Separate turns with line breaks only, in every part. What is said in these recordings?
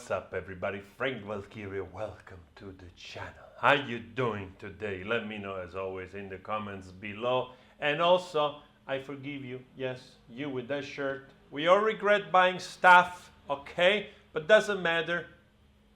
What's up, everybody? Frank Valkyria, welcome to the channel. How you doing today? Let me know as always in the comments below. And also, I forgive you. Yes, you with that shirt. We all regret buying stuff, okay? But doesn't matter.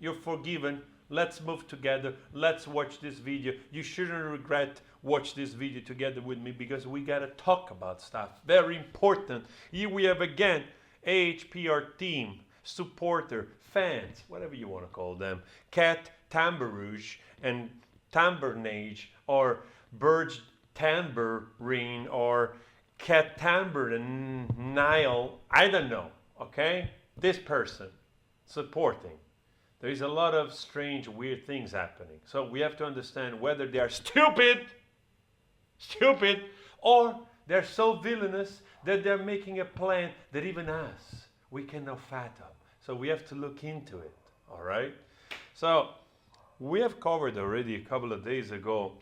You're forgiven. Let's move together. Let's watch this video. You shouldn't regret watch this video together with me because we gotta talk about stuff. Very important. Here we have again AHPR team, supporter, fans, whatever you want to call them, Cat Tenbarge and Tambernage, or Burge Tambourine, or Cat Tambour and Nile, I don't know, okay? This person supporting. There is a lot of strange, weird things happening. So we have to understand whether they are stupid, or they're so villainous that they're making a plan that even us, we cannot fathom. So we have to look into it, all right? So we have covered already a couple of days ago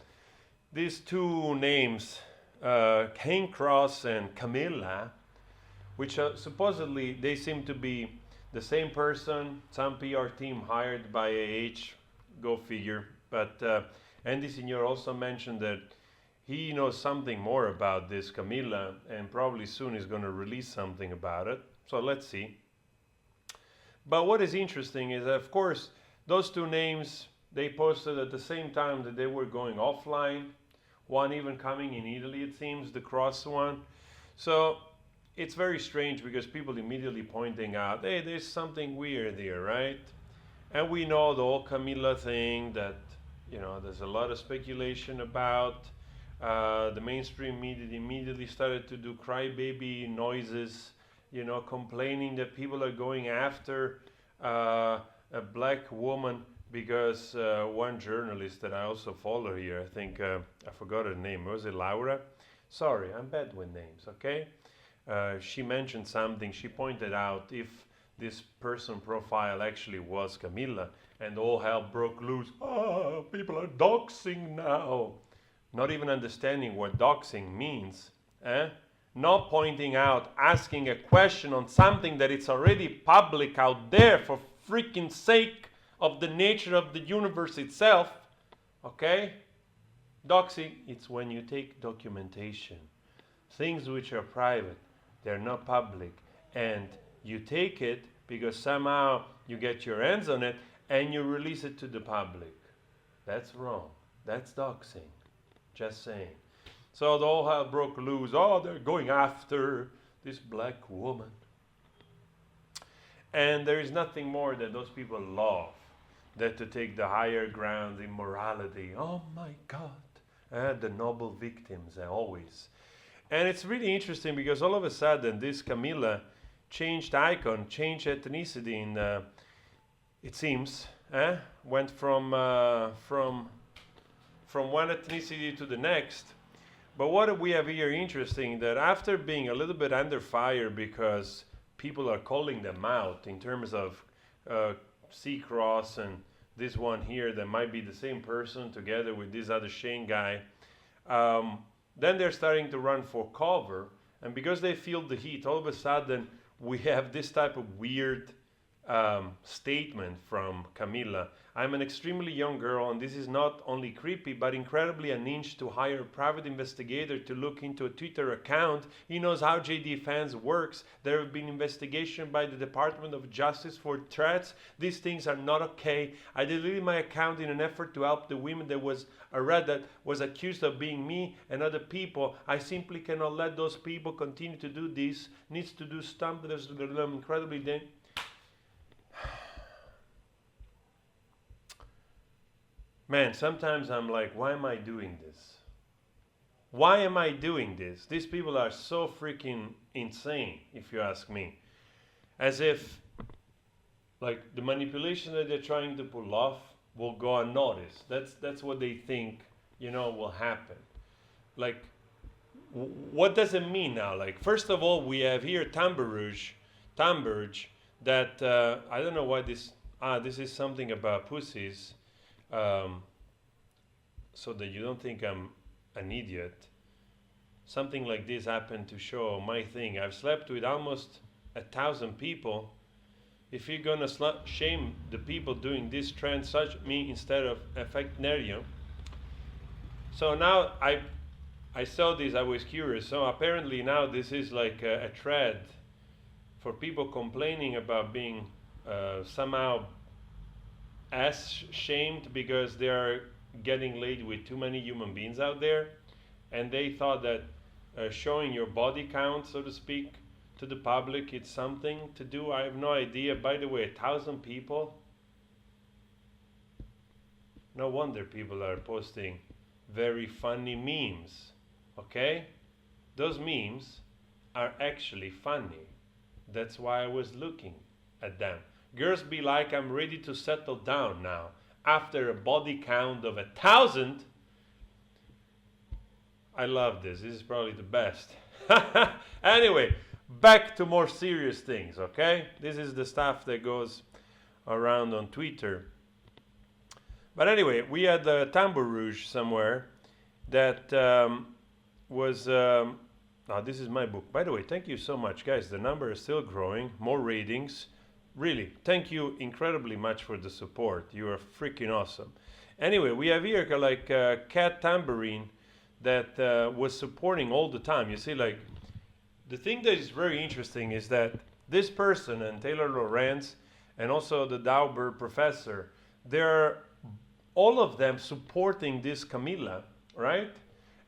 these two names, Cain Cross and Kamilla, which supposedly they seem to be the same person, some PR team hired by AH, go figure. But Andy Signor also mentioned that he knows something more about this Kamilla and probably soon is going to release something about it. So let's see. But what is interesting is that, of course, those two names, they posted at the same time that they were going offline. One even coming in Italy, it seems, the Cross one. So it's very strange because people immediately pointing out, hey, there's something weird here, right? And we know the whole Kamilla thing that, you know, there's a lot of speculation about. The mainstream media immediately started to do crybaby noises, you know, complaining that people are going after a black woman because one journalist that I also follow here, I think, I forgot her name, was it Laura? Sorry, I'm bad with names, okay? She mentioned something, she pointed out if this person profile actually was Kamilla, and all hell broke loose. Oh, people are doxing now. Not even understanding what doxing means, eh? Not pointing out, asking a question on something that it's already public out there for freaking sake of the nature of the universe itself, okay? Doxing, it's when you take documentation, things which are private, they're not public, and you take it because somehow you get your hands on it and you release it to the public. That's wrong. That's doxing. Just saying. So the whole hell broke loose. Oh, they're going after this black woman. And there is nothing more that those people love than to take the higher ground in morality. Oh my God. The noble victims, always. And it's really interesting because all of a sudden this Kamilla changed icon, changed ethnicity in, it seems, went from one ethnicity to the next. But what we have here interesting, that after being a little bit under fire because people are calling them out in terms of C-Cross and this one here that might be the same person together with this other Shane guy, then they're starting to run for cover, and because they feel the heat, all of a sudden we have this type of weird statement from Kamilla. I'm an extremely young girl, and this is not only creepy but incredibly unhinged to hire a private investigator to look into a Twitter account. He knows how JD Fans works. There have been investigations by the Department of Justice for threats. These things are not okay. I deleted my account in an effort to help the women that was accused of being me and other people. I simply cannot let those people continue to do this. Needs to do stuff that is incredibly dangerous. Man, sometimes I'm like, why am I doing this? Why am I doing this? These people are so freaking insane, if you ask me. As if, like, the manipulation that they're trying to pull off will go unnoticed. That's what they think, you know, will happen. Like, what does it mean now? Like, first of all, we have here Tenbarge, that, I don't know why this is something about pussies. So that you don't think I'm an idiot. Something like this happened to show my thing. I've slept with almost 1,000 people if you're gonna shame the people doing this trend, such me instead of affect Nerio. So now I saw this, I was curious. So apparently now this is like a thread for people complaining about being somehow shamed because they are getting laid with too many human beings out there, and they thought that showing your body count, so to speak, to the public, it's something to do. I have no idea. By the way, 1,000 people. No wonder people are posting very funny memes. Okay? Those memes are actually funny. That's why I was looking at them. Girls be like, I'm ready to settle down now. After a body count of 1,000. I love this. This is probably the best. Anyway, back to more serious things, okay? This is the stuff that goes around on Twitter. But anyway, we had the Tenbarge somewhere that was... now, this is my book. By the way, thank you so much, guys. The number is still growing. More ratings. Really, thank you incredibly much for the support. You are freaking awesome. Anyway, we have here like Cat Tambourine that was supporting all the time. You see, like, the thing that is very interesting is that this person and Taylor Lorenz and also the Dauber professor, they're all of them supporting this Kamilla, right?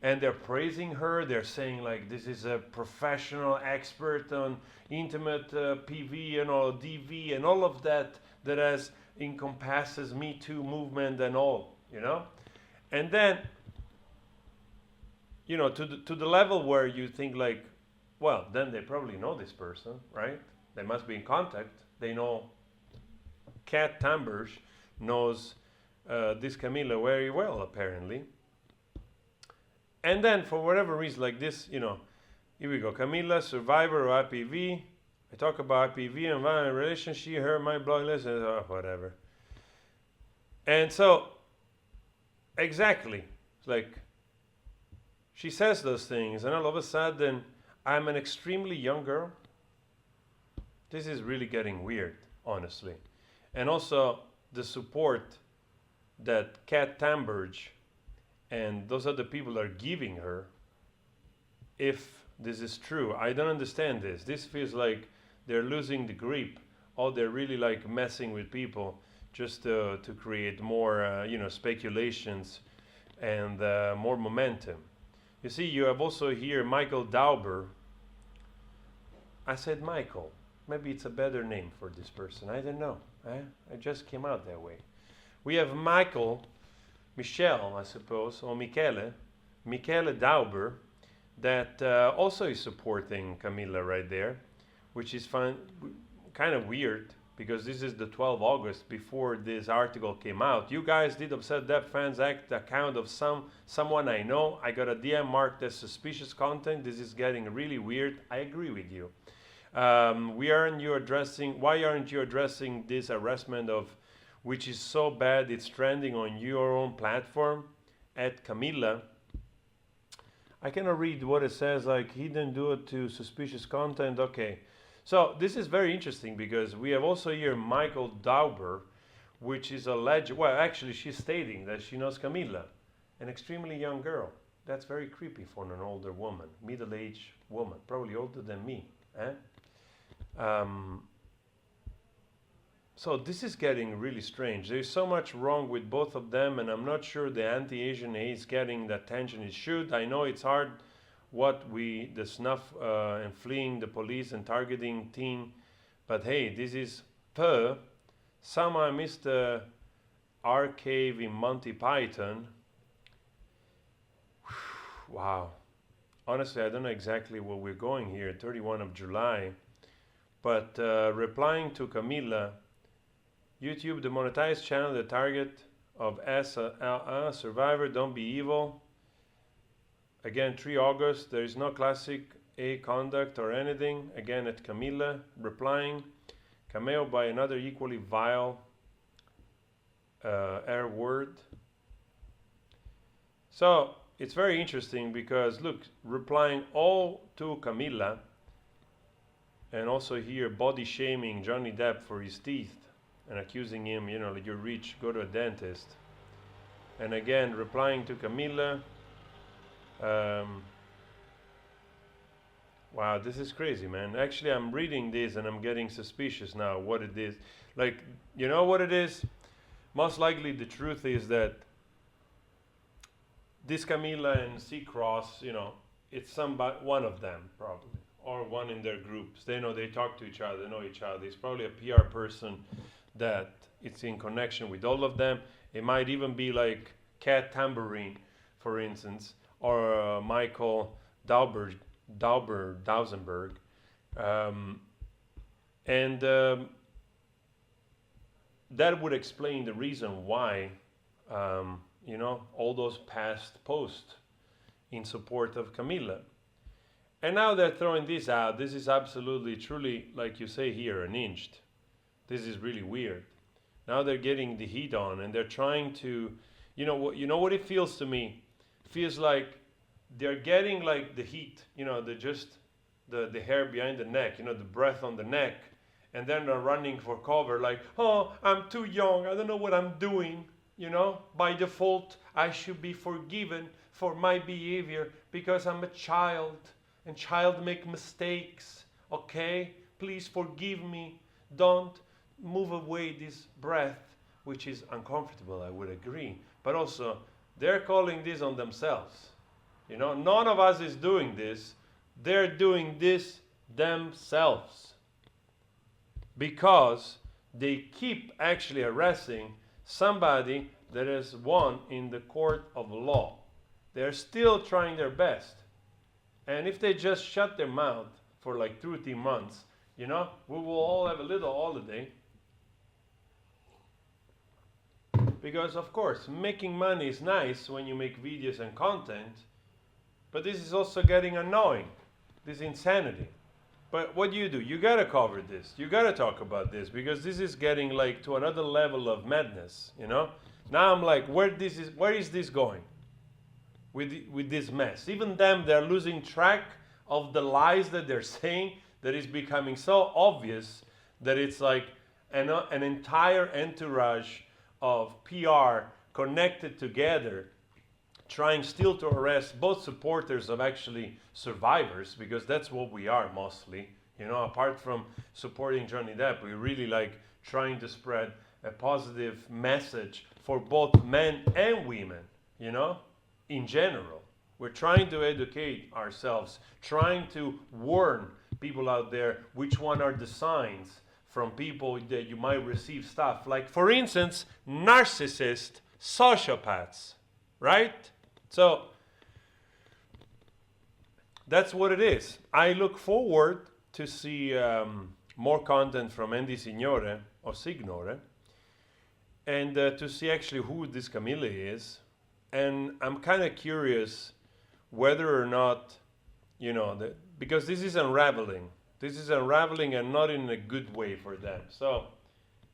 And they're praising her. They're saying like this is a professional expert on intimate PV and all DV and all of that has encompasses Me Too movement and all, you know. And then, you know, to the level where you think like, well, then they probably know this person, right? They must be in contact. They know Cat Tenbarge knows this Kamilla very well, apparently. And then, for whatever reason, like this, you know, here we go. Kamilla, survivor of IPV. I talk about IPV and violent relationship. Her, my blog list, whatever. And so, exactly, it's like she says those things, and all of a sudden, I'm an extremely young girl. This is really getting weird, honestly. And also, the support that Cat Tenbarge and those other people are giving her, if this is true. I don't understand this. This feels like they're losing the grip, or they're really like messing with people just to create more, you know, speculations and more momentum. You see, you have also here Michael Dauber. I said Michael. Maybe it's a better name for this person. I don't know. I just came out that way. We have Michelle, I suppose, or Michele Dauber, that also is supporting Kamilla right there, which is fun, kind of weird, because this is the 12th August before this article came out. You guys did Upset Dev Fans Act account of someone I know. I got a DM marked as suspicious content. This is getting really weird. I agree with you. Why aren't you addressing this harassment of, which is so bad it's trending on your own platform at Kamilla? I cannot read what it says, like he didn't do it to suspicious content. Okay, so this is very interesting because we have also here Michael Dauber, which is alleged, well, actually she's stating that she knows Kamilla, an extremely young girl. That's very creepy for an older woman, middle-aged woman, probably older than me. So this is getting really strange. There's so much wrong with both of them, and I'm not sure the anti-Asian hate is getting the attention it should. I know it's hard the snuff and fleeing the police and targeting teen, but hey, this is somehow I missed the R cave in Monty Python. Wow. Honestly, I don't know exactly where we're going here, 31 of July. But replying to Kamilla, YouTube demonetized channel, the target of survivor, don't be evil. Again, 3 August, there is no classic A conduct or anything. Again, at Kamilla, replying, cameo by another equally vile air word. So, it's very interesting because, look, replying all to Kamilla, And also here, body shaming Johnny Depp for his teeth and accusing him, you know, like you're rich, go to a dentist. And again, replying to Kamilla. Wow, this is crazy, man. Actually, I'm reading this and I'm getting suspicious now what it is. Like, you know what it is? Most likely the truth is that this Kamilla and Seacross, you know, it's somebody, one of them probably, or one in their groups. They know, they talk to each other, they know each other. It's probably a PR person that it's in connection with all of them. It might even be like Cat Tambourine, for instance, or Michael Dausenberg. That would explain the reason why, you know, all those past posts in support of Kamilla. And now they're throwing this out. This is absolutely, truly, like you say here, unhinged. This is really weird. Now they're getting the heat on, and they're trying to, you know what it feels to me? It feels like they're getting like the heat, you know, the hair behind the neck, you know, the breath on the neck, and then they're running for cover like, oh, I'm too young, I don't know what I'm doing, you know, by default I should be forgiven for my behavior because I'm a child, and child make mistakes, okay? Please forgive me, don't move away this breath, which is uncomfortable, I would agree, but also they're calling this on themselves. You know, none of us is doing this. They're doing this themselves because they keep actually harassing somebody that has won in the court of law. They're still trying their best. And if they just shut their mouth for like 2 or 3 months, you know, we will all have a little holiday. Because of course, making money is nice when you make videos and content, but this is also getting annoying, this insanity. But what do? You gotta cover this, you gotta talk about this, because this is getting like to another level of madness, you know? Now I'm like, where is this going with this mess? Even them, they're losing track of the lies that they're saying, that is becoming so obvious that it's like an entire entourage of PR connected together, trying still to arrest both supporters of actually survivors, because that's what we are mostly. You know, apart from supporting Johnny Depp, we really like trying to spread a positive message for both men and women, you know, in general. We're trying to educate ourselves, trying to warn people out there which one are the signs from people that you might receive stuff like, for instance, narcissists, sociopaths, right? So that's what it is. I look forward to see more content from Andy Signore or Signore, and to see actually who this Kamilla is. And I'm kind of curious whether or not, you know, because this is unraveling. This is unraveling, and not in a good way for them. So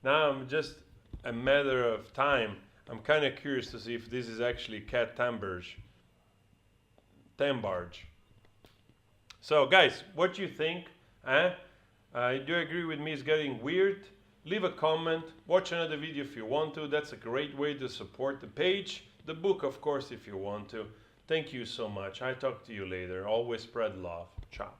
now I'm just a matter of time. I'm kind of curious to see if this is actually Cat Tenbarge. So guys, what do you think? Do you agree with me it's getting weird? Leave a comment, watch another video if you want to. That's a great way to support the page. The book, of course, if you want to. Thank you so much. I talk to you later. Always spread love. Ciao.